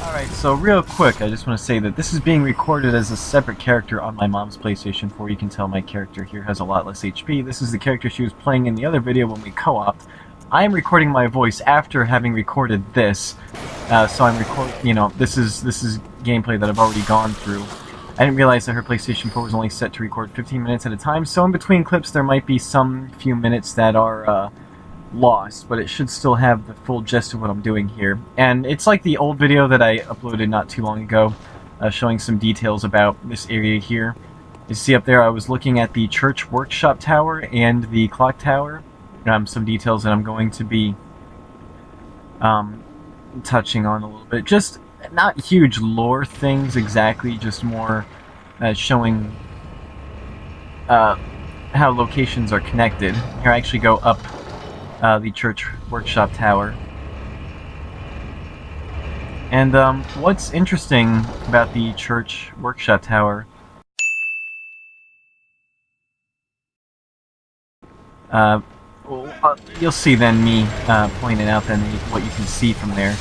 Alright, so real quick, I just want to say that this is being recorded as a separate character on my mom's PlayStation 4. You can tell my character here has a lot less HP. This is the character she was playing in the other video when we co-oped. I am recording my voice after having recorded this, so I'm this is gameplay that I've already gone through. I didn't realize that her PlayStation 4 was only set to record 15 minutes at a time, so in between clips there might be some few minutes that are, lost, but it should still have the full gist of what I'm doing here. And it's like the old video that I uploaded not too long ago, showing some details about this area here. You see up there I was looking at the church workshop tower and the clock tower. Some details that I'm going to be touching on a little bit. Just not huge lore things exactly, just more showing how locations are connected. Here I actually go up the church workshop tower. And what's interesting about the church workshop tower, you'll see then me pointing out then what you can see from there.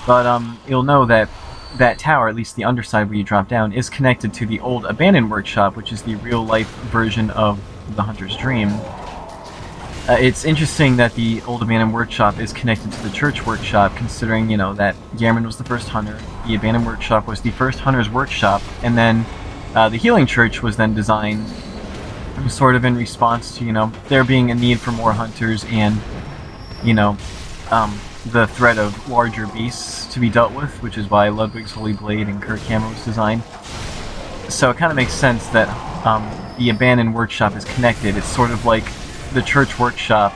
But you'll know that that tower, at least the underside where you drop down, is connected to the old abandoned workshop, which is the real-life version of the Hunter's Dream. It's interesting that the old abandoned workshop is connected to the church workshop, considering, that Yharnam was the first hunter, the abandoned workshop was the first hunter's workshop, and then the healing church was then designed sort of in response to, there being a need for more hunters and, the threat of larger beasts to be dealt with, which is why Ludwig's Holy Blade and Kirk Hammer was designed. So it kind of makes sense that the abandoned workshop is connected. It's sort of like the church workshop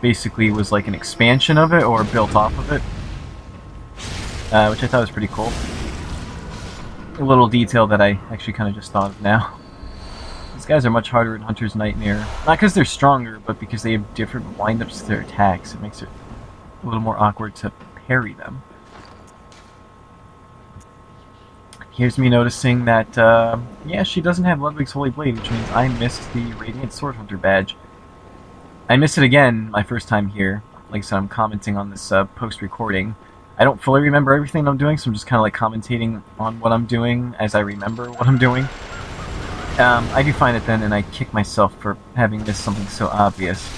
basically was like an expansion of it, or built off of it, which I thought was pretty cool. A little detail that I actually kind of just thought of now. These guys are much harder in Hunter's Nightmare. Not because they're stronger, but because they have different windups to their attacks. It makes it a little more awkward to parry them. Here's me noticing that, yeah, she doesn't have Ludwig's Holy Blade, which means I missed the Radiant Sword Hunter badge. I missed it again my first time here. Like I said, I'm commenting on this post-recording. I don't fully remember everything I'm doing, so I'm just kind of like commentating on what I'm doing as I remember what I'm doing. I do find it then, and I kick myself for having missed something so obvious.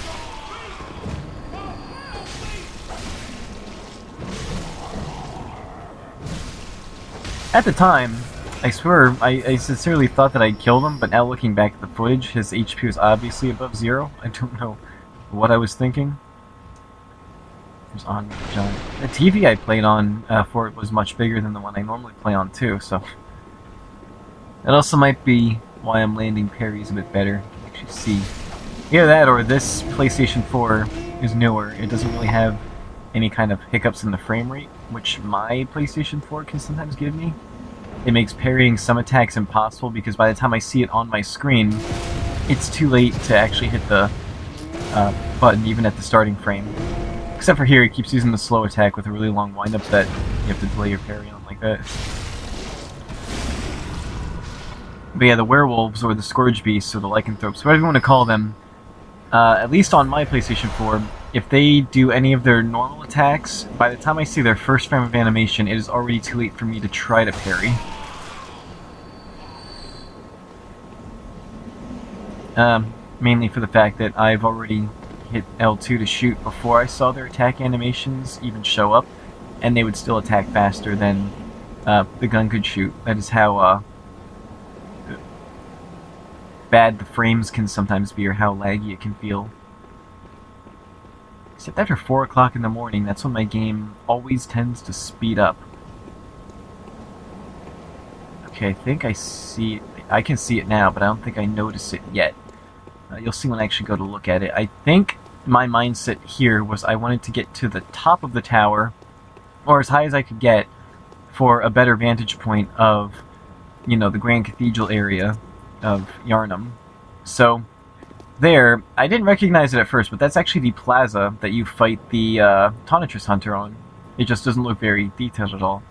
At the time, I swear, I sincerely thought that I'd killed him, but now looking back at the footage, his HP was obviously above 0. I don't know what I was thinking. There's on John. The TV I played on for it was much bigger than the one I normally play on too, so that also might be why I'm landing parries a bit better. Actually, see, either that or this PlayStation 4 is newer. It doesn't really have any kind of hiccups in the frame rate, which my PlayStation 4 can sometimes give me. It makes parrying some attacks impossible because by the time I see it on my screen, it's too late to actually hit the button even at the starting frame. Except for here, it keeps using the slow attack with a really long windup that you have to delay your parry on like that. But yeah, the werewolves, or the scourge beasts, or the lycanthropes, whatever you want to call them, at least on my PlayStation 4, if they do any of their normal attacks, by the time I see their first frame of animation, it is already too late for me to try to parry. Mainly for the fact that I've already hit L2 to shoot before I saw their attack animations even show up, and they would still attack faster than the gun could shoot. That is how bad the frames can sometimes be, or how laggy it can feel. Except after 4 o'clock in the morning, that's when my game always tends to speed up. Okay, I think I see it. I can see it now, but I don't think I notice it yet. You'll see when I actually go to look at it. I think my mindset here was I wanted to get to the top of the tower, or as high as I could get, for a better vantage point of, the Grand Cathedral area of Yharnam. So, there, I didn't recognize it at first, but that's actually the plaza that you fight the Tonitrus Hunter on. It just doesn't look very detailed at all.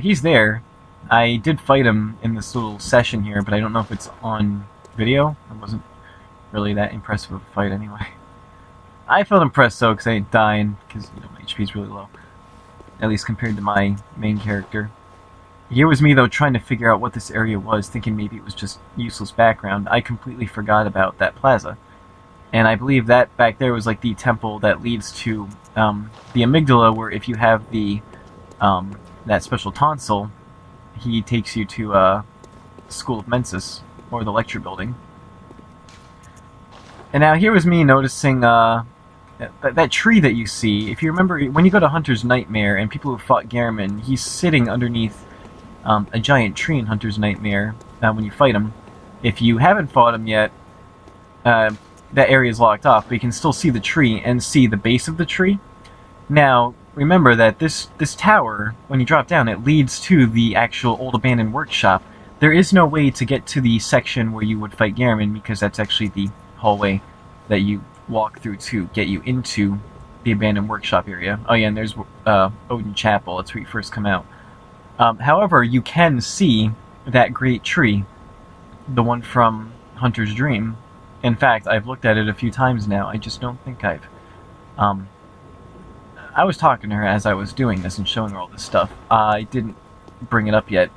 He's there. I did fight him in this little session here, but I don't know if it's on video. It wasn't really that impressive of a fight anyway. I felt impressed though, because I ain't dying, because my HP is really low. at least compared to my main character. Here was me, though, trying to figure out what this area was, thinking maybe it was just useless background. I completely forgot about that plaza. And I believe that back there was like the temple that leads to the amygdala, where if you have the that special tonsil, he takes you to School of Mensis, or the lecture building. And now here was me noticing that tree that you see. If you remember, when you go to Hunter's Nightmare and people who fought Gehrman, he's sitting underneath a giant tree in Hunter's Nightmare when you fight him. If you haven't fought him yet, that area is locked off, but you can still see the tree and see the base of the tree. Now, remember that this tower, when you drop down, it leads to the actual old abandoned workshop. There is no way to get to the section where you would fight Gehrman, because that's actually the hallway that you walk through to get you into the abandoned workshop area. Oh yeah, and there's Odin Chapel. That's where you first come out. However, you can see that great tree, the one from Hunter's Dream. In fact, I've looked at it a few times now. I just don't think I've... I was talking to her as I was doing this and showing her all this stuff. I didn't bring it up yet.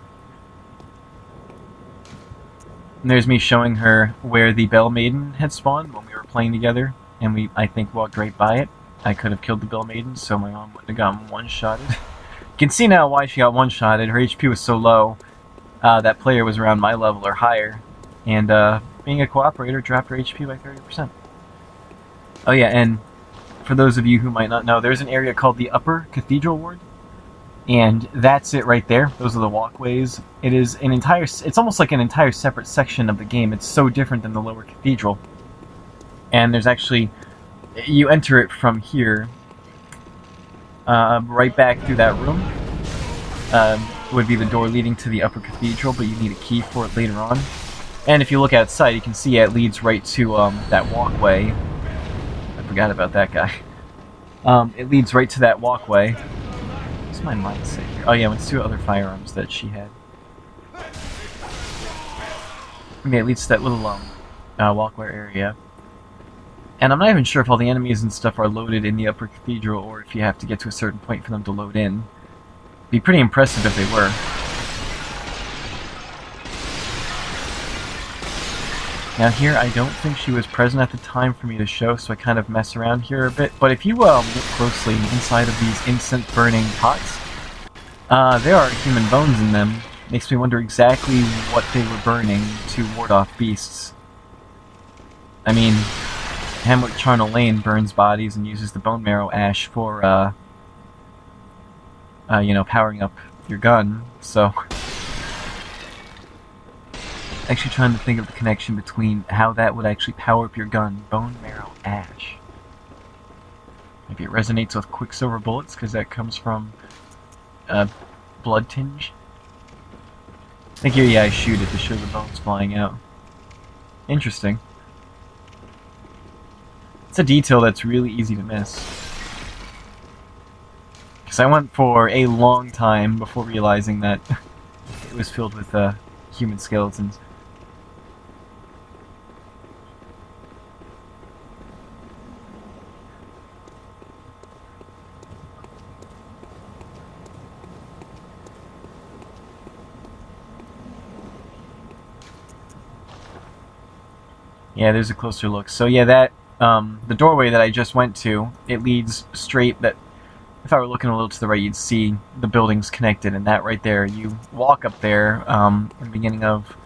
And there's me showing her where the Bell Maiden had spawned when we were playing together, and we, I think, walked right by it. I could have killed the Bell Maiden, so my mom wouldn't have gotten one-shotted. You can see now why she got one-shotted. Her HP was so low, that player was around my level or higher, and being a cooperator dropped her HP by 30%. Oh yeah, and for those of you who might not know, there's an area called the Upper Cathedral Ward, and that's it right there. Those are the walkways. It is an entire... It's almost like an entire separate section of the game. It's so different than the Lower Cathedral. And there's actually... You enter it from here, right back through that room. Would be the door leading to the Upper Cathedral, but you need a key for it later on. And if you look outside, you can see it leads right to that walkway. I forgot about that guy. It leads right to that walkway. What's my mindset here? Oh yeah, it's two other firearms that she had. Okay, it leads to that little walkway area. And I'm not even sure if all the enemies and stuff are loaded in the Upper Cathedral, or if you have to get to a certain point for them to load in. It'd be pretty impressive if they were. Now here, I don't think she was present at the time for me to show, so I kind of mess around here a bit. But if you look closely inside of these instant burning pots, there are human bones in them. Makes me wonder exactly what they were burning to ward off beasts. I mean, Hamlet Charnel Lane burns bodies and uses the bone marrow ash for, you know, powering up your gun, so... Actually trying to think of the connection between how that would actually power up your gun. Bone marrow ash. Maybe it resonates with Quicksilver bullets, because that comes from blood tinge. I think here, yeah, I shoot it to show the bones flying out. Interesting. It's a detail that's really easy to miss. Because I went for a long time before realizing that it was filled with human skeletons. Yeah, there's a closer look. So yeah, that the doorway that I just went to, it leads straight. That if I were looking a little to the right, you'd see the buildings connected, and that right there, you walk up there in the beginning of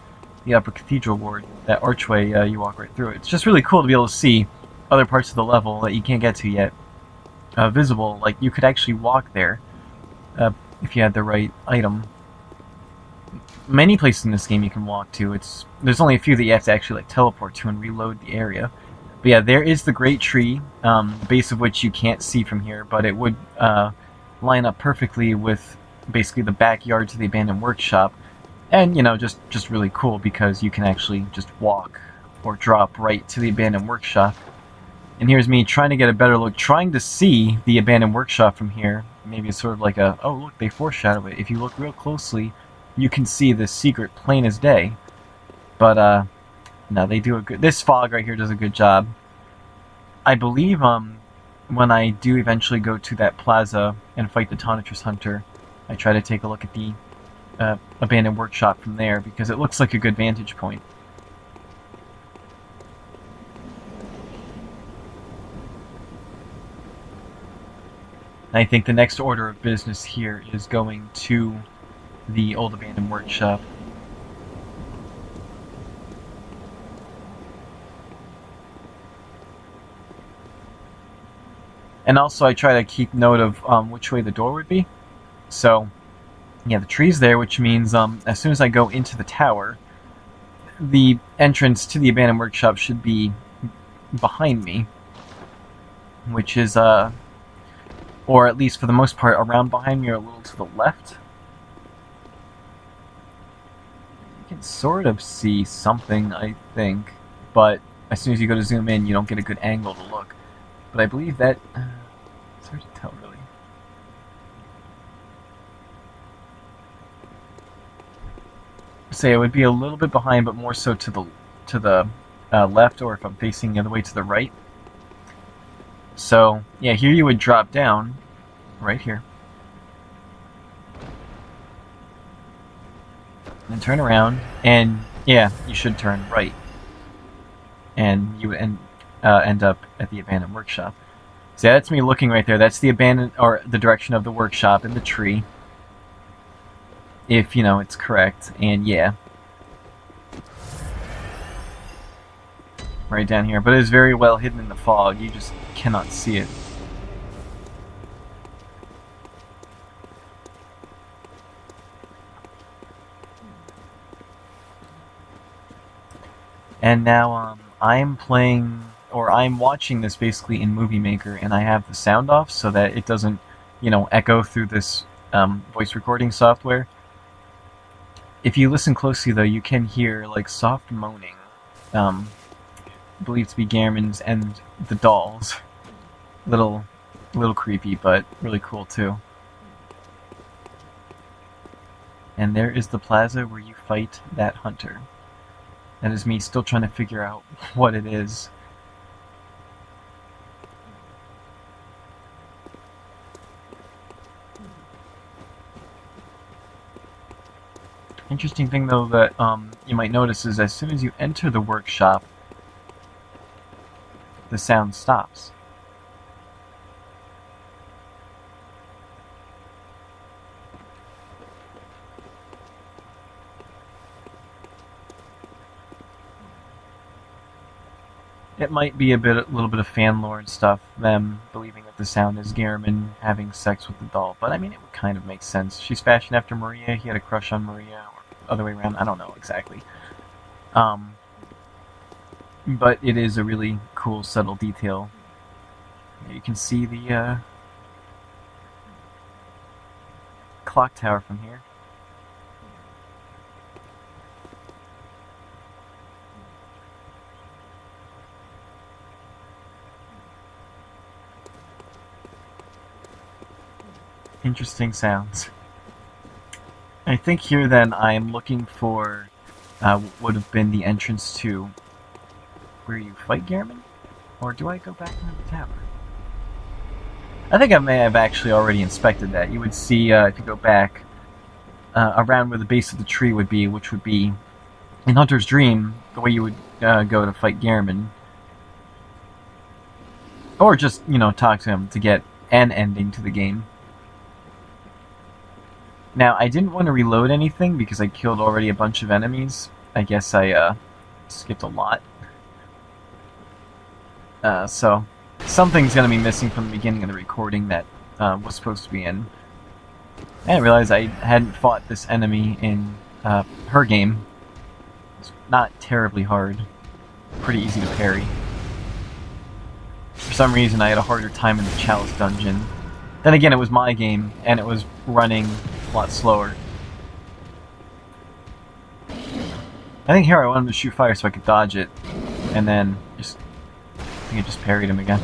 the Upper Cathedral Ward. That archway, you walk right through it. It's just really cool to be able to see other parts of the level that you can't get to yet visible. Like, you could actually walk there if you had the right item. Many places in this game you can walk to. There's only a few that you have to actually like teleport to and reload the area. But yeah, there is the great tree, the base of which you can't see from here, but it would line up perfectly with basically the backyard to the abandoned workshop. And, you know, just really cool because you can actually just walk or drop right to the abandoned workshop. And here's me trying to get a better look, trying to see the abandoned workshop from here. Maybe it's sort of like a, oh look, they foreshadow it. If you look real closely, you can see the secret plain as day. But, no, they do a good... This fog right here does a good job. I believe, when I do eventually go to that plaza and fight the Tonitrus Hunter, I try to take a look at the abandoned workshop from there, because it looks like a good vantage point. I think the next order of business here is going to the old abandoned workshop. And also I try to keep note of which way the door would be. So, yeah, the tree's there, which means as soon as I go into the tower, the entrance to the abandoned workshop should be behind me. Which is, or at least for the most part, around behind me or a little to the left. You can sort of see something, I think, but as soon as you go to zoom in, you don't get a good angle to look. But I believe that... it's hard to tell, really. Say it would be a little bit behind, but more so to the left, or if I'm facing the other way, to the right. So, yeah, here you would drop down, right here, and turn around, and yeah, you should turn right, and you would end up at the abandoned workshop. So yeah, that's me looking right there. That's the abandoned, or the direction of the workshop in the tree, if, you know, it's correct, and yeah. Right down here, but it is very well hidden in the fog. You just cannot see it. And now I'm playing, or I'm watching this basically in Movie Maker, and I have the sound off so that it doesn't, you know, echo through this voice recording software. If you listen closely, though, you can hear like soft moaning. Believed to be Gehrman's and the dolls. Little creepy, but really cool too. And there is the plaza where you fight that hunter. That is me still trying to figure out what it is. Interesting thing, though, that you might notice is as soon as you enter the workshop, the sound stops. It might be a little bit of fan lore and stuff, them believing that the sound is Gehrman having sex with the doll, but I mean, it would kind of make sense. She's fashioned after Maria, he had a crush on Maria, or other way around, I don't know exactly. But it is a really cool, subtle detail. You can see the clock tower from here. Interesting sounds. I think here then I am looking for what would have been the entrance to where you fight Gehrman? Or do I go back into the tower? I think I may have actually already inspected that. You would see, if you go back, around where the base of the tree would be, which would be, in Hunter's Dream, the way you would go to fight Gehrman. Or just, you know, talk to him to get an ending to the game. Now, I didn't want to reload anything because I killed already a bunch of enemies. I guess I skipped a lot. So, something's going to be missing from the beginning of the recording that was supposed to be in. I didn't realize I hadn't fought this enemy in her game. It's not terribly hard. Pretty easy to parry. For some reason, I had a harder time in the Chalice dungeon. Then again, it was my game, and it was running a lot slower. I think here I wanted to shoot fire so I could dodge it, and then I just parried him again.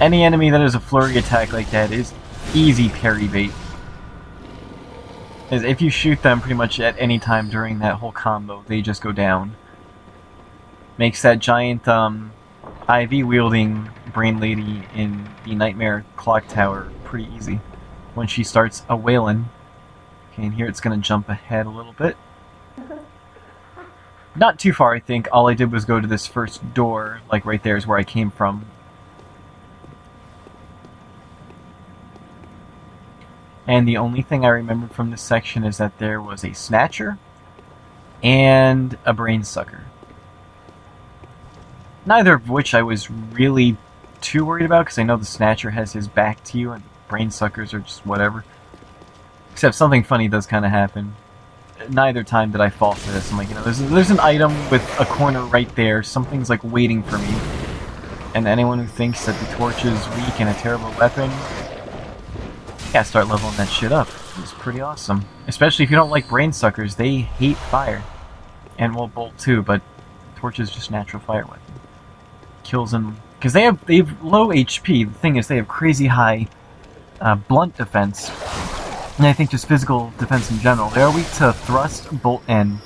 Any enemy that has a flurry attack like that is easy parry bait. As if you shoot them pretty much at any time during that whole combo, they just go down. Makes that giant IV-wielding Brain Lady in the Nightmare Clock Tower pretty easy. When she starts a wailing. Okay, and here it's going to jump ahead a little bit. Not too far, I think. All I did was go to this first door, like right there is where I came from. And the only thing I remembered from this section is that there was a Snatcher and a Brain Sucker. Neither of which I was really too worried about, because I know the Snatcher has his back to you, and Brain Suckers are just whatever. Except something funny does kind of happen. Neither time did I fall for this. I'm like, you know, there's an item with a corner right there. Something's like waiting for me. And anyone who thinks that the torch is weak and a terrible weapon, yeah, start leveling that shit up. It's pretty awesome. Especially if you don't like Brain Suckers. They hate fire. And well, Bolt too, but torch is just natural fire weapon. Kills them because they have low HP. The thing is, they have crazy high blunt defense, and I think just physical defense in general. They are weak to thrust, bolt, and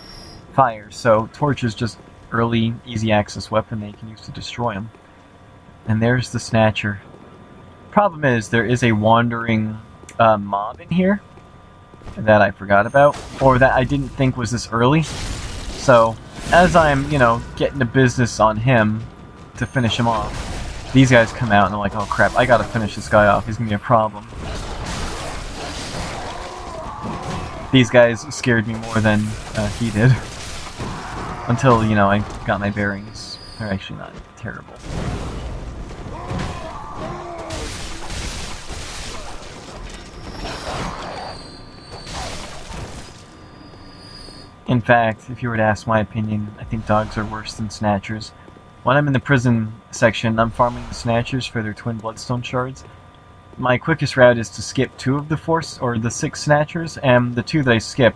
fire. So torch is just early, easy access weapon that you can use to destroy them. And there's the Snatcher. Problem is, there is a wandering mob in here that I forgot about, or that I didn't think was this early. So as I'm, you know, getting the business on him to finish him off, these guys come out and I'm like, oh crap, I gotta finish this guy off, he's gonna be a problem. These guys scared me more than he did. Until, you know, I got my bearings. They're actually not terrible. In fact, if you were to ask my opinion, I think dogs are worse than Snatchers. When I'm in the prison section, I'm farming the Snatchers for their twin bloodstone shards. My quickest route is to skip 2 of the 6 Snatchers, and the 2 that I skip,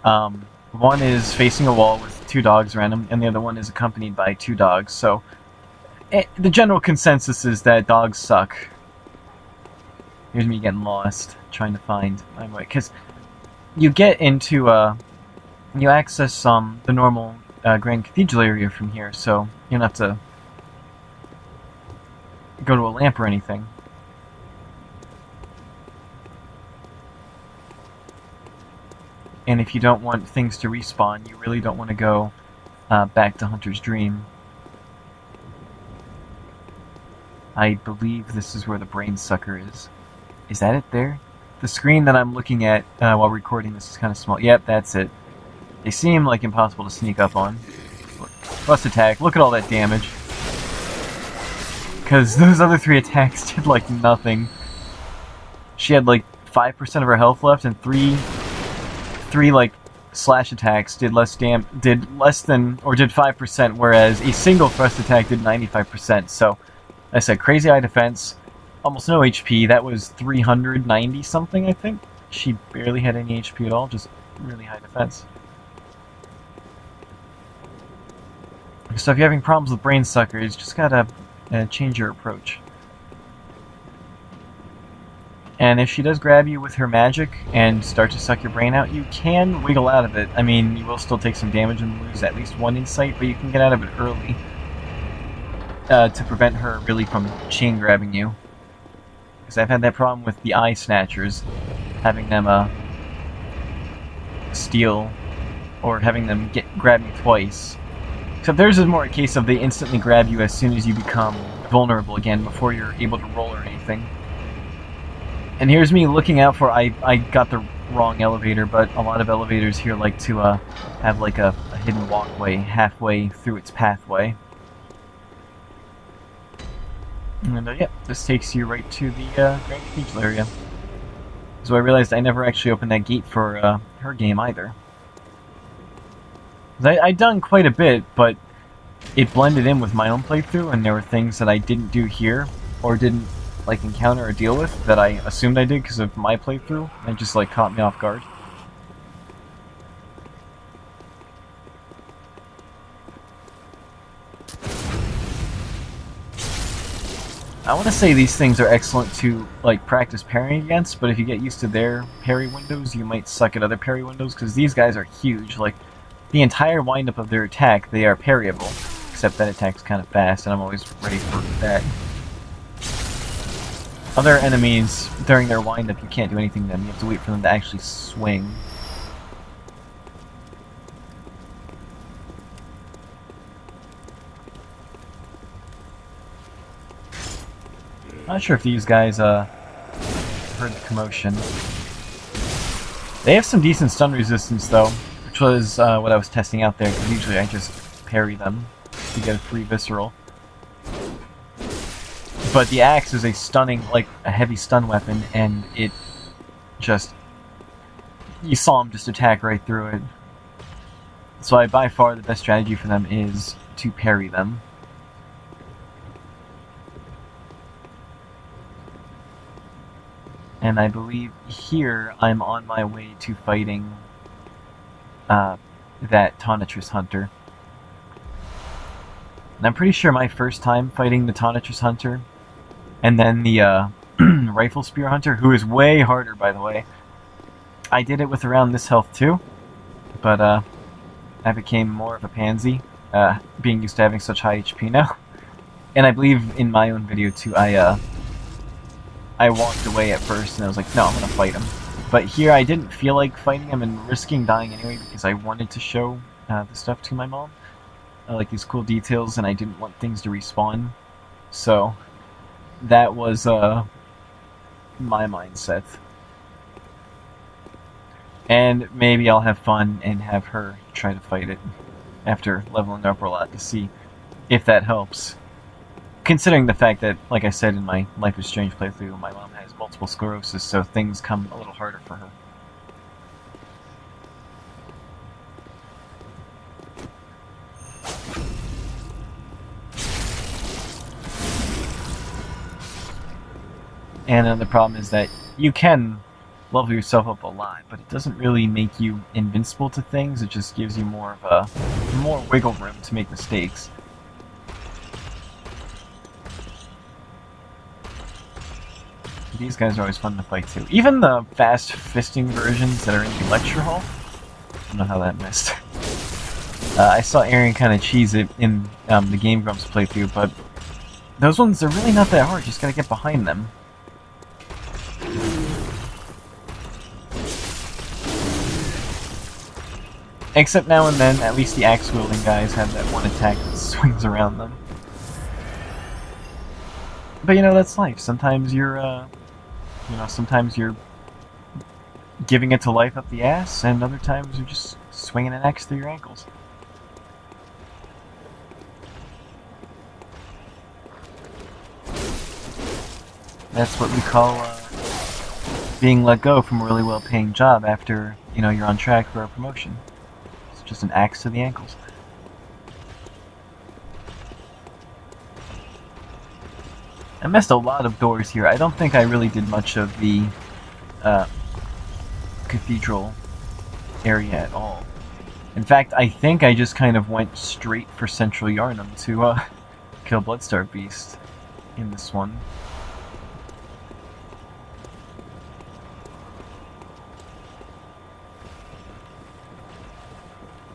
one is facing a wall with 2 dogs around him, and the other one is accompanied by 2 dogs, so the general consensus is that dogs suck. Here's me getting lost, trying to find my way, because you get into, you access the normal Grand Cathedral area from here, so you don't have to go to a lamp or anything. And if you don't want things to respawn, you really don't want to go back to Hunter's Dream. I believe this is where the Brain Sucker is. Is that it there? The screen that I'm looking at while recording this is kind of small. Yep, that's it. They seem like impossible to sneak up on. Thrust attack, look at all that damage. Because those other 3 attacks did like nothing. She had like 5% of her health left, and three like slash attacks did less than, or did 5%, whereas a single thrust attack did 95%. So, I said crazy high defense, almost no HP. That was 390 something, I think. She barely had any HP at all, just really high defense. So if you're having problems with Brain Suckers, just gotta change your approach. And if she does grab you with her magic and start to suck your brain out, you can wiggle out of it. I mean, you will still take some damage and lose at least 1 insight, but you can get out of it early to prevent her really from chain grabbing you. Because I've had that problem with the eye snatchers, having them steal or having them grab me twice. Except theirs is more a case of they instantly grab you as soon as you become vulnerable again before you're able to roll or anything. And here's me looking out for, I got the wrong elevator, but a lot of elevators here like to have like a hidden walkway halfway through its pathway. And yep, this takes you right to the Grand Cathedral area. So I realized I never actually opened that gate for her game either. I'd done quite a bit, but it blended in with my own playthrough, and there were things that I didn't do here, or didn't like encounter or deal with, that I assumed I did because of my playthrough, and just like caught me off guard. I want to say these things are excellent to like practice parrying against, but if you get used to their parry windows, you might suck at other parry windows, because these guys are huge. Like, the entire windup of their attack, they are parryable. except that attack's kind of fast, and I'm always ready for that. Other enemies, during their wind-up, you can't do anything to them. You have to wait for them to actually swing. Not sure if these guys heard the commotion. They have some decent stun resistance, though, which was what I was testing out there, because usually I just parry them to get a free visceral. But the axe is a stunning, like, a heavy stun weapon, and it just... You saw him just attack right through it. So by far the best strategy for them is to parry them. And I believe here I'm on my way to fighting that Tonitrus Hunter. And I'm pretty sure my first time fighting the Tonitrus Hunter, and then the Rifle Spear Hunter, who is way harder, by the way. I did it with around this health too, but I became more of a pansy, being used to having such high HP now. And I believe in my own video too, I walked away at first and I was like, no, I'm gonna fight him. But here I didn't feel like fighting him and risking dying anyway because I wanted to show the stuff to my mom. Like these cool details, and I didn't want things to respawn. So that was my mindset. And maybe I'll have fun and have her try to fight it after leveling up a lot to see if that helps. Considering the fact that, like I said in my Life is Strange playthrough, my mom has multiple sclerosis, so things come a little harder for her. And another problem is that you can level yourself up a lot, but it doesn't really make you invincible to things. It just gives you more wiggle room to make mistakes. These guys are always fun to fight too. Even the fast fisting versions that are in the lecture hall. I don't know how that missed. I saw Aaron kind of cheese it in the Game Grumps playthrough, but those ones are really not that hard. Just gotta get behind them. Except now and then, at least the axe-wielding guys have that one attack that swings around them. But you know, that's life. Sometimes you're, sometimes you're giving it to life up the ass, and other times you're just swinging an axe through your ankles. That's what we call, being let go from a really well-paying job after, you're on track for a promotion. Just an axe to the ankles. I missed a lot of doors here. I don't think I really did much of the Cathedral area at all. In fact, I think I just kind of went straight for Central Yharnam to kill Bloodstar Beast in this one.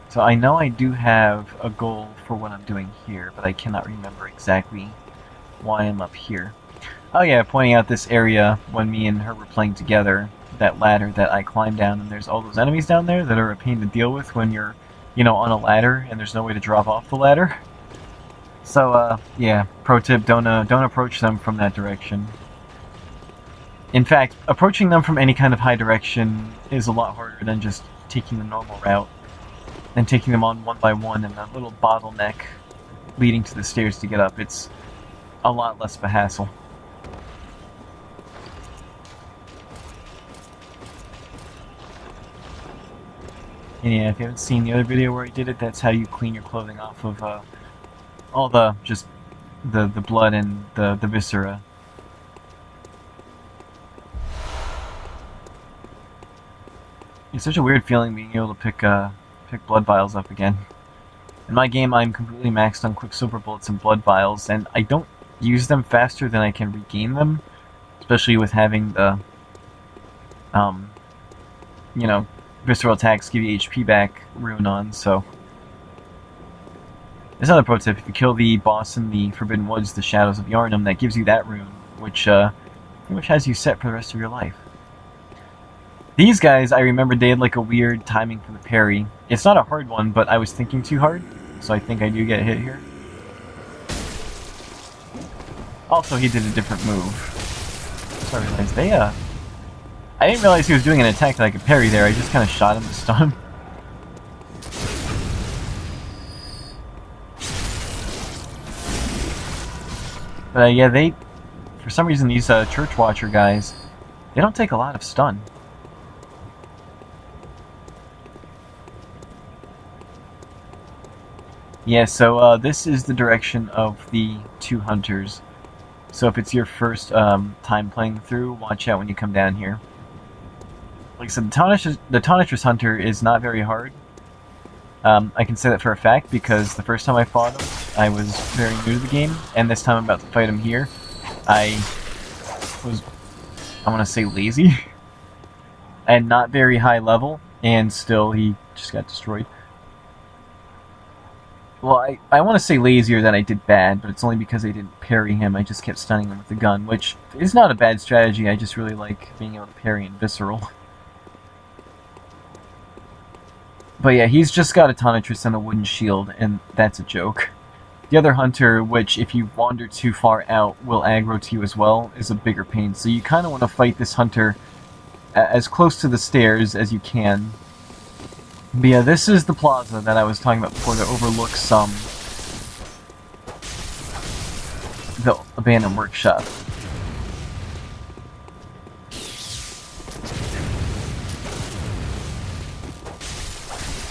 So I know I do have a goal for what I'm doing here, but I cannot remember exactly why I'm up here. Oh yeah, pointing out this area when me and her were playing together, that ladder that I climbed down, and there's all those enemies down there that are a pain to deal with when you're, on a ladder and there's no way to drop off the ladder. So, yeah, pro tip, don't approach them from that direction. In fact, approaching them from any kind of high direction is a lot harder than just taking the normal route. And taking them on one by one and that little bottleneck leading to the stairs to get up. It's a lot less of a hassle. And yeah, if you haven't seen the other video where I did it, that's how you clean your clothing off of all the blood and the viscera. It's such a weird feeling being able to pick blood vials up again. In my game, I'm completely maxed on Quicksilver bullets and blood vials, and I don't use them faster than I can regain them, especially with having the, visceral attacks give you HP back rune on, so There's another pro tip: if you kill the boss in the Forbidden Woods, the Shadows of Yharnam, that gives you that rune, which pretty much has you set for the rest of your life. These guys, I remember they had like a weird timing for the parry. It's not a hard one, but I was thinking too hard, so I think I do get hit here. Also, he did a different move. So I realized I didn't realize he was doing an attack that I could parry there. I just kind of shot him to stun him. But yeah, for some reason, these Church Watcher guys, they don't take a lot of stun. Yeah, so this is the direction of the two hunters. So if it's your first time playing through, watch out when you come down here. Like I said, the Tonitrus Hunter is not very hard. I can say that for a fact because the first time I fought him, I was very new to the game, and this time I'm about to fight him here, I want to say lazy, and not very high level, and still he just got destroyed. Well, I want to say lazier than I did bad, but it's only because I didn't parry him. I just kept stunning him with the gun, which is not a bad strategy. I just really like being able to parry and visceral. But yeah, he's just got a Tonitrus and a wooden shield, and that's a joke. The other hunter, which if you wander too far out will aggro to you as well, is a bigger pain. So you kind of want to fight this hunter as close to the stairs as you can. But yeah, this is the plaza that I was talking about before that overlooks the abandoned workshop.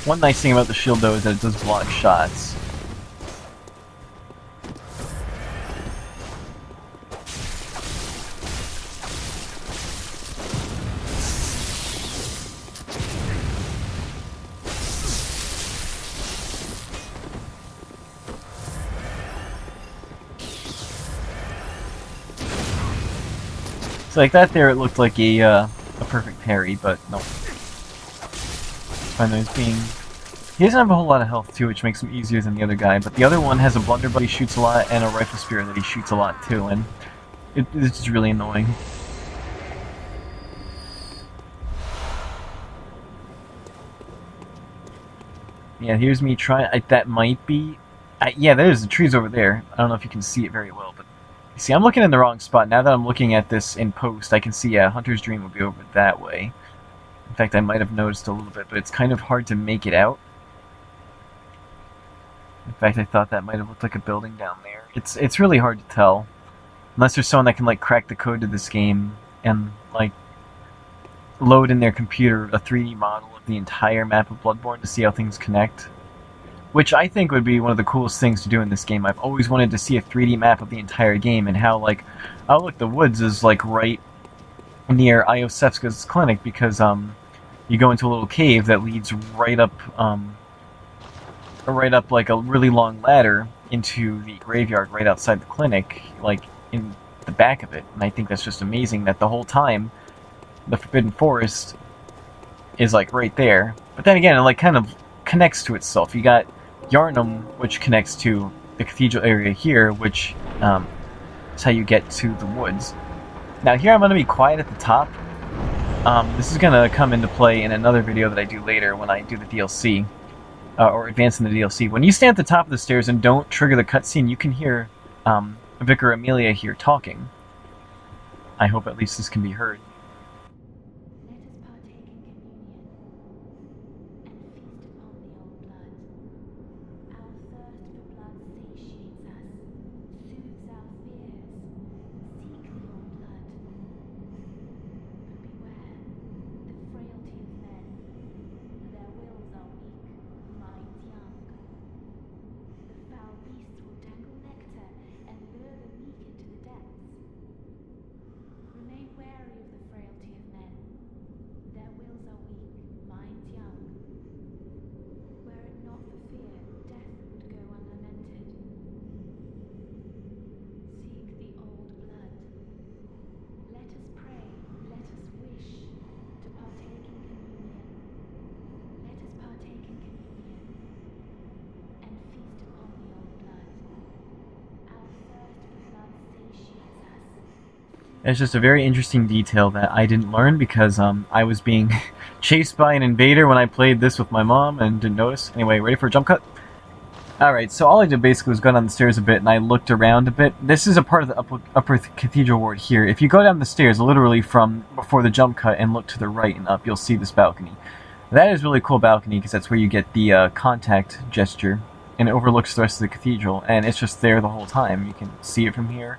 One nice thing about the shield, though, is that it does block shots. So like that there, it looked like a perfect parry, but no. Fine, he's being... He doesn't have a whole lot of health too, which makes him easier than the other guy, but the other one has a blunderbuss he shoots a lot, and a rifle spear that he shoots a lot too, and it's just really annoying. Yeah, here's me trying... that might be... yeah, there's the trees over there. I don't know if you can see it very well, but... See, I'm looking in the wrong spot. Now that I'm looking at this in post, I can see, yeah, Hunter's Dream would be over that way. In fact, I might have noticed a little bit, but it's kind of hard to make it out. In fact, I thought that might have looked like a building down there. It's really hard to tell. Unless there's someone that can, like, crack the code to this game and, like, load in their computer a 3D model of the entire map of Bloodborne to see how things connect. Which I think would be one of the coolest things to do in this game. I've always wanted to see a 3D map of the entire game and how, like, oh look, the woods is, like, right near Iosefska's clinic because, you go into a little cave that leads right up, like, a really long ladder into the graveyard right outside the clinic, like, in the back of it. And I think that's just amazing that the whole time the Forbidden Forest is, like, right there. But then again, it, like, kind of connects to itself. You got Yharnam, which connects to the Cathedral area here, which is how you get to the woods. Now here I'm going to be quiet at the top. This is going to come into play in another video that I do later when I do the DLC, or advance in the DLC. When you stand at the top of the stairs and don't trigger the cutscene, you can hear Vicar Amelia here talking. I hope at least this can be heard. It's just a very interesting detail that I didn't learn because I was being chased by an invader when I played this with my mom and didn't notice. Anyway, ready for a jump cut? Alright, so all I did basically was go down the stairs a bit and I looked around a bit. This is a part of the upper Cathedral ward here. If you go down the stairs literally from before the jump cut and look to the right and up, you'll see this balcony. That is a really cool balcony because that's where you get the contact gesture, and it overlooks the rest of the cathedral, and it's just there the whole time. You can see it from here.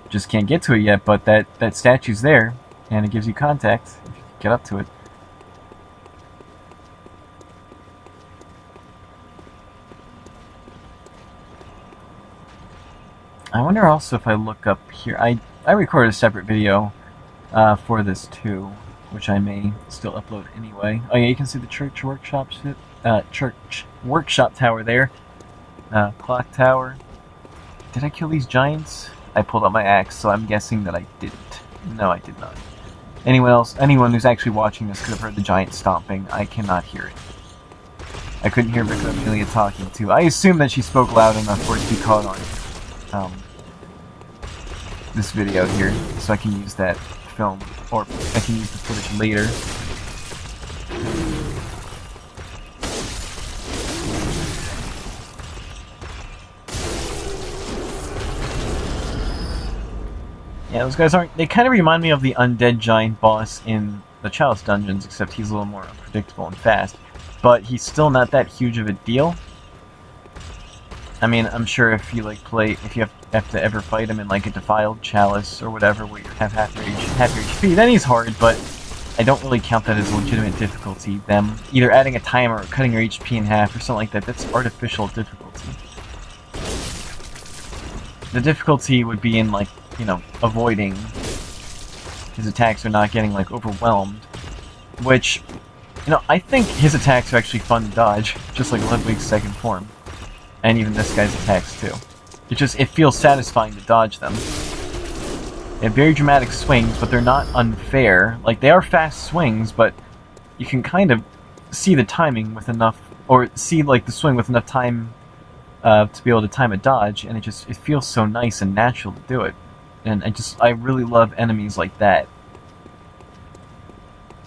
Just can't get to it yet, but that statue's there, and it gives you contact if you can get up to it. I wonder also if I look up here. I recorded a separate video for this too, which I may still upload anyway. Oh yeah, you can see the church workshop tower there. Clock tower. Did I kill these giants? I pulled out my axe, so I'm guessing that I didn't. No, I did not. Anyone who's actually watching this could have heard the giant stomping. I cannot hear it. I couldn't hear Victor Amelia talking too. I assume that she spoke loud enough for it to be caught on this video here, so I can use that film, or I can use the footage later. Yeah, those guys aren't... They kind of remind me of the undead giant boss in the Chalice dungeons, except he's a little more unpredictable and fast. But he's still not that huge of a deal. I mean, I'm sure if you if you have to ever fight him in like a defiled chalice or whatever, where you have half your HP, then he's hard. But I don't really count that as legitimate difficulty. Them either adding a timer or cutting your HP in half or something like that—that's artificial difficulty. The difficulty would be in avoiding his attacks or not getting overwhelmed, which I think his attacks are actually fun to dodge, just like Ludwig's second form. And even this guy's attacks, too. It feels satisfying to dodge them. They have very dramatic swings, but they're not unfair. They are fast swings, but you can kind of see the timing with enough... Or see, the swing with enough time to be able to time a dodge, and it feels so nice and natural to do it. And I really love enemies like that.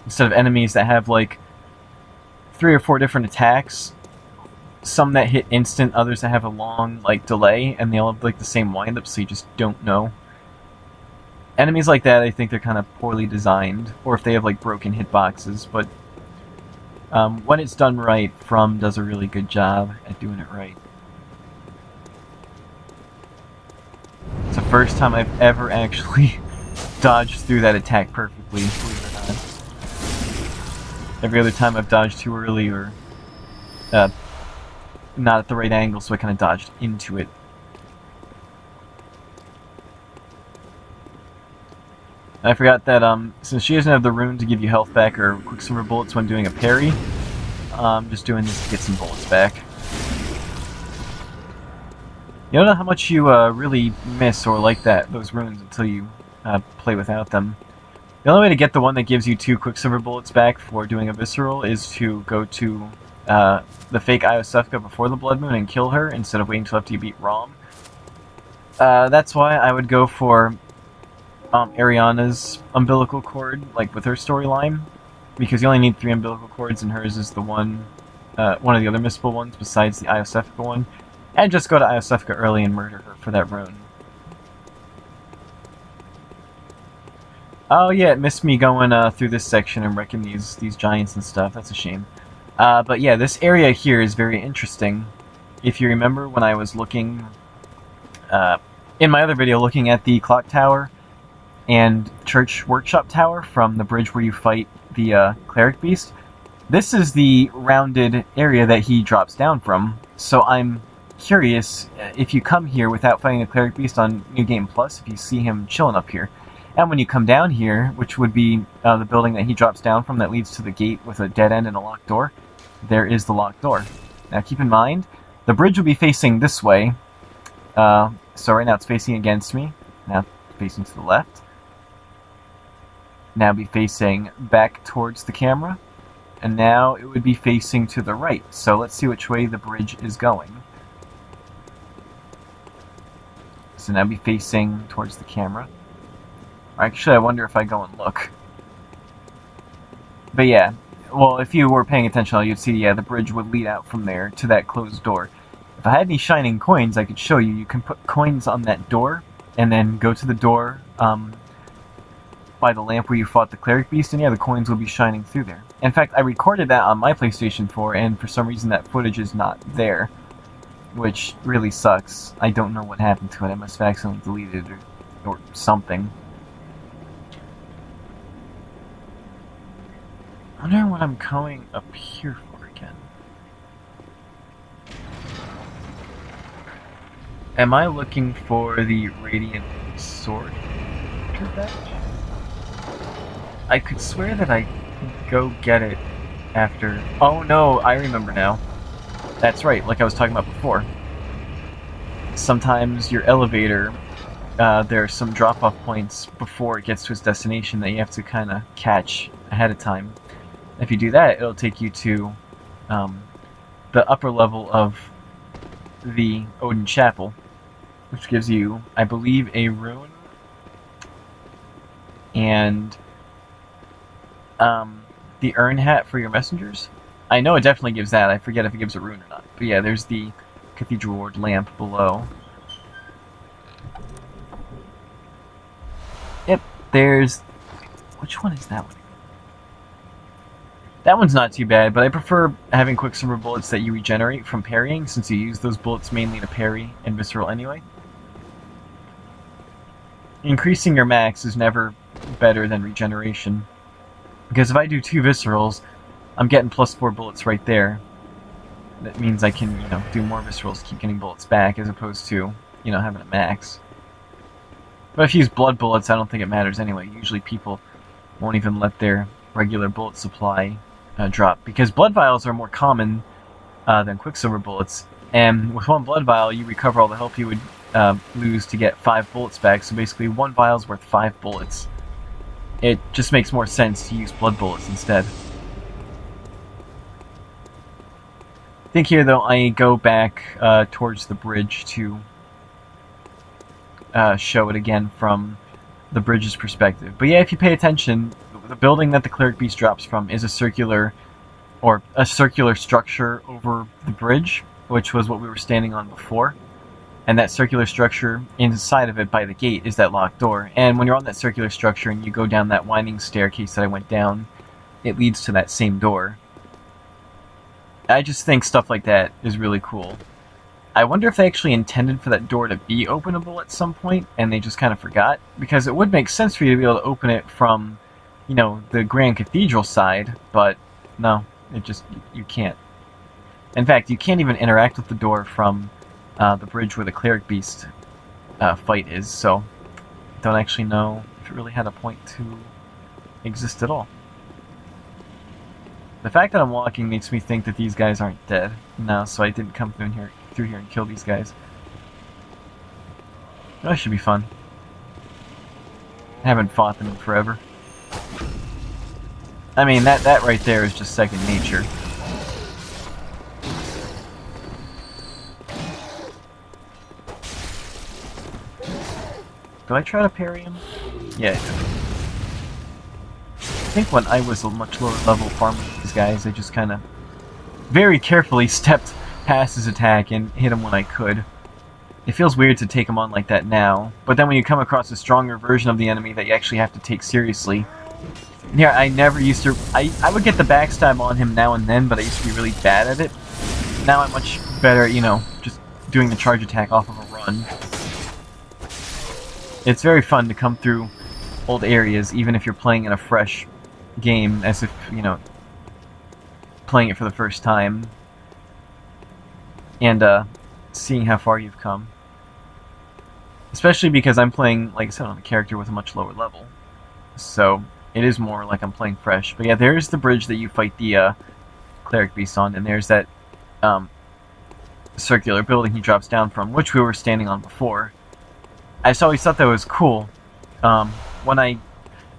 Instead of enemies that have, 3 or 4 different attacks... Some that hit instant, others that have a long, delay, and they all have, the same windup, so you just don't know. Enemies like that, I think they're kind of poorly designed, or if they have, broken hitboxes, but when it's done right, From does a really good job at doing it right. It's the first time I've ever actually dodged through that attack perfectly, believe it or not. Every other time I've dodged too early, or not at the right angle, so I kind of dodged into it. I forgot that since she doesn't have the rune to give you health back or quicksilver bullets when doing a parry, I'm just doing this to get some bullets back. You don't know how much you really miss or like those runes until you play without them. The only way to get the one that gives you 2 quicksilver bullets back for doing a visceral is to go to the fake Iosefka before the Blood Moon and kill her instead of waiting until after you beat Rom. That's why I would go for Ariana's umbilical cord, with her storyline, because you only need 3 umbilical cords and hers is the one of the other missable ones besides the Iosefka one, and just go to Iosefka early and murder her for that rune. Oh yeah, it missed me going through this section and wrecking these giants and stuff. That's a shame. But yeah, this area here is very interesting. If you remember when I was looking, in my other video, looking at the clock tower and church workshop tower from the bridge where you fight the cleric beast, this is the rounded area that he drops down from. So I'm curious if you come here without fighting the cleric beast on New Game Plus, if you see him chilling up here. And when you come down here, which would be the building that he drops down from that leads to the gate with a dead end and a locked door, there is the locked door. Now keep in mind, the bridge will be facing this way. So right now it's facing against me. Now facing to the left. Now be facing back towards the camera. And now it would be facing to the right. So let's see which way the bridge is going. So now be facing towards the camera. Actually, I wonder if I go and look. But yeah, well, if you were paying attention, you'd see, yeah, the bridge would lead out from there to that closed door. If I had any shining coins, I could show you. You can put coins on that door, and then go to the door by the lamp where you fought the cleric beast, and yeah, the coins will be shining through there. In fact, I recorded that on my PlayStation 4, and for some reason that footage is not there, which really sucks. I don't know what happened to it. I must have accidentally deleted it or something. I wonder what I'm going up here for again. Am I looking for the Radiant Sword badge? I could swear that I could go get it after... Oh no, I remember now. That's right, like I was talking about before. Sometimes your elevator, there are some drop-off points before it gets to its destination that you have to kind of catch ahead of time. If you do that, it'll take you to the upper level of the Odin Chapel, which gives you, I believe, a rune and the urn hat for your messengers. I know it definitely gives that. I forget if it gives a rune or not. But yeah, there's the Cathedral Ward lamp below. Yep, there's... Which one is that one? That one's not too bad, but I prefer having Quicksilver bullets that you regenerate from parrying, since you use those bullets mainly to parry and visceral anyway. Increasing your max is never better than regeneration, because if I do 2 viscerals, I'm getting +4 bullets right there. That means I can, do more viscerals, keep getting bullets back, as opposed to, having a max. But if you use blood bullets, I don't think it matters anyway. Usually people won't even let their regular bullet supply drop, because blood vials are more common than Quicksilver bullets, and with 1 blood vial you recover all the health you would lose to get 5 bullets back, so basically 1 vial is worth 5 bullets. It just makes more sense to use blood bullets instead. I think here though I go back towards the bridge to show it again from the bridge's perspective. But yeah, if you pay attention, the building that the cleric beast drops from is a circular structure over the bridge, which was what we were standing on before. And that circular structure inside of it by the gate is that locked door. And when you're on that circular structure and you go down that winding staircase that I went down, it leads to that same door. I just think stuff like that is really cool. I wonder if they actually intended for that door to be openable at some point, and they just kind of forgot. Because it would make sense for you to be able to open it from, the Grand Cathedral side, but no, you can't. In fact, you can't even interact with the door from the bridge where the cleric beast fight is, so I don't actually know if it really had a point to exist at all. The fact that I'm walking makes me think that these guys aren't dead now, so I didn't come through here and kill these guys. That should be fun. I haven't fought them in forever. I mean, that right there is just second nature. Do I try to parry him? Yeah, I do. I think when I was a much lower level farming these guys, I just kind of very carefully stepped past his attack and hit him when I could. It feels weird to take him on like that now, but then when you come across a stronger version of the enemy that you actually have to take seriously... Yeah, I never used to... I would get the backstab on him now and then, but I used to be really bad at it. Now I'm much better, just doing the charge attack off of a run. It's very fun to come through old areas, even if you're playing in a fresh game, as if, playing it for the first time. And, seeing how far you've come. Especially because I'm playing, like I said, on a character with a much lower level. So, it is more like I'm playing fresh. But yeah, there's the bridge that you fight the, cleric beast on, and there's that, circular building he drops down from, which we were standing on before. I just always thought that was cool. When I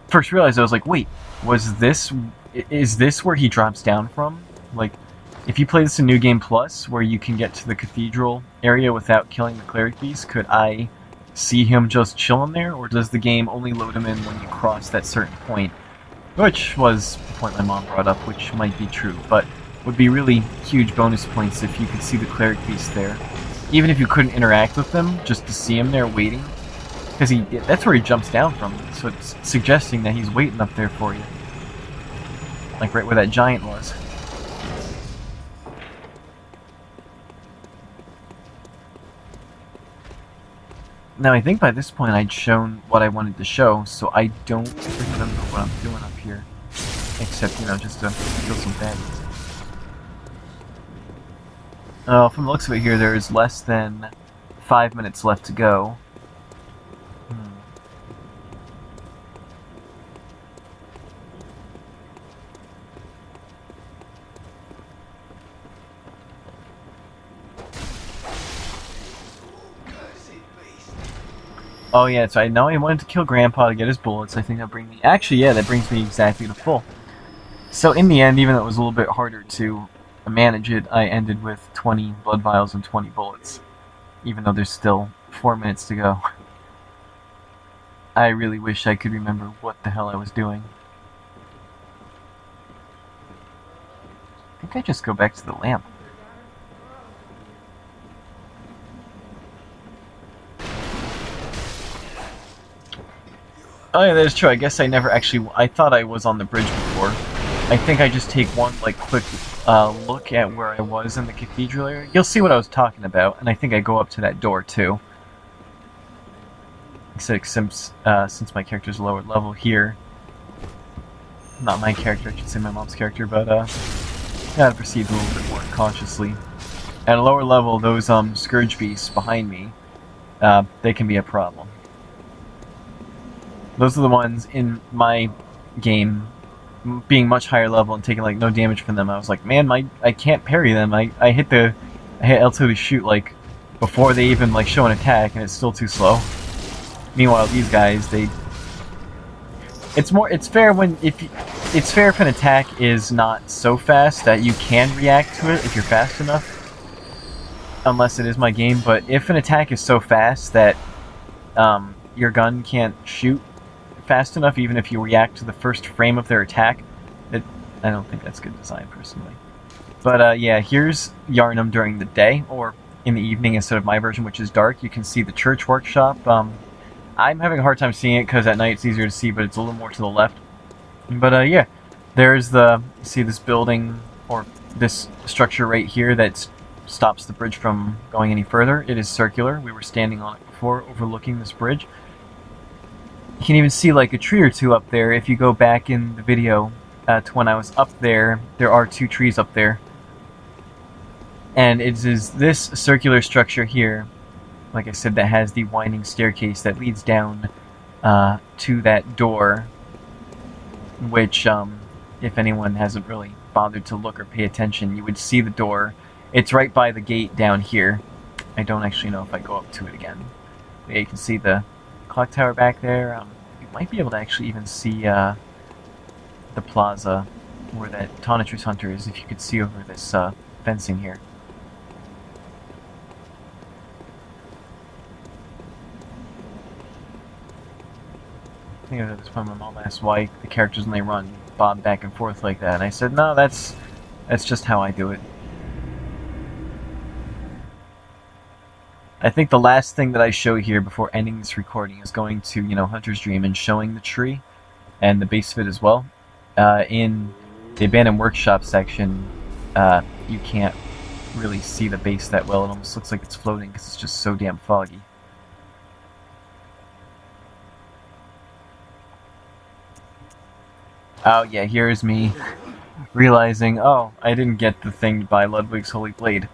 first realized, I was like, wait, is this where he drops down from? Like, if you play this in New Game Plus, where you can get to the cathedral area without killing the cleric beast, could I see him just chilling there, or does the game only load him in when you cross that certain point? Which was the point my mom brought up, which might be true, but would be really huge bonus points if you could see the cleric beast there. Even if you couldn't interact with them, just to see him there waiting. Because that's where he jumps down from, so it's suggesting that he's waiting up there for you. Like right where that giant was. Now I think by this point I'd shown what I wanted to show, so I don't remember what I'm doing up here. Except, you know, just to kill some baddies. From the looks of it here, there is less than 5 minutes left to go. Oh yeah, so I know I wanted to kill Grandpa to get his bullets. I think that brings me... Actually, yeah, that brings me exactly to full. So in the end, even though it was a little bit harder to manage it, I ended with 20 blood vials and 20 bullets. Even though there's still 4 minutes to go. I really wish I could remember what the hell I was doing. I think I just go back to the lamp. Oh yeah, that is true. I guess I never actually... I thought I was on the bridge before. I think I just take one, like, quick look at where I was in the Cathedral area. You'll see what I was talking about, and I think I go up to that door, too. Except since my character's lower level here... Not my character, I should say my mom's character, but, gotta proceed a little bit more cautiously. At a lower level, those, Scourge Beasts behind me, they can be a problem. Those are the ones in my game, being much higher level and taking like no damage from them. I was like, man, I can't parry them. I hit L2 to shoot like before they even like show an attack, and it's still too slow. Meanwhile, these guys, it's fair if an attack is not so fast that you can react to it if you're fast enough. Unless it is my game, but if an attack is so fast that your gun can't shoot fast enough, even if you react to the first frame of their attack, I don't think that's good design, personally. But yeah, here's Yharnam during the day, or in the evening instead of my version, which is dark. You can see the church workshop. I'm having a hard time seeing it because at night it's easier to see, but it's a little more to the left. But yeah, there's see this building, or this structure right here that stops the bridge from going any further. It is circular. We were standing on it before, overlooking this bridge. You can even see like a tree or two up there. If you go back in the video to when I was up there, there are 2 trees up there. And it is this circular structure here, like I said, that has the winding staircase that leads down to that door, which, if anyone hasn't really bothered to look or pay attention, you would see the door. It's right by the gate down here. I don't actually know if I go up to it again. But yeah, you can see the clock tower back there. You might be able to actually even see the plaza where that Tonitrus Hunter is, if you could see over this fencing here. I think at this point my mom asked why the characters when they run bob back and forth like that, and I said, no, that's just how I do it. I think the last thing that I show here before ending this recording is going to, you know, Hunter's Dream and showing the tree and the base of it as well. In the abandoned workshop section, you can't really see the base that well. It almost looks like it's floating because it's just so damn foggy. Oh yeah, here's me realizing, oh, I didn't get the thing by Ludwig's Holy Blade.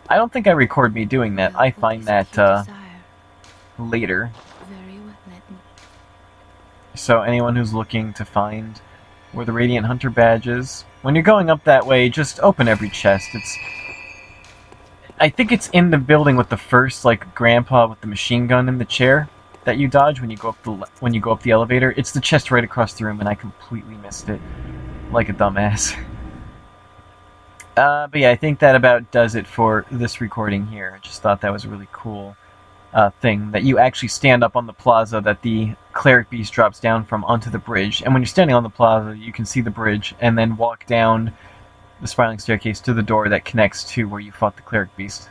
I don't think I record me doing that. I find that later. So anyone who's looking to find where the Radiant Hunter badge is, when you're going up that way, just open every chest. I think it's in the building with the first, like, grandpa with the machine gun in the chair that you dodge when you go up the elevator. It's the chest right across the room, and I completely missed it, like a dumbass. But yeah, I think that about does it for this recording here. I just thought that was really cool. thing, that you actually stand up on the plaza that the cleric beast drops down from onto the bridge. And when you're standing on the plaza, you can see the bridge and then walk down the spiraling staircase to the door that connects to where you fought the cleric beast.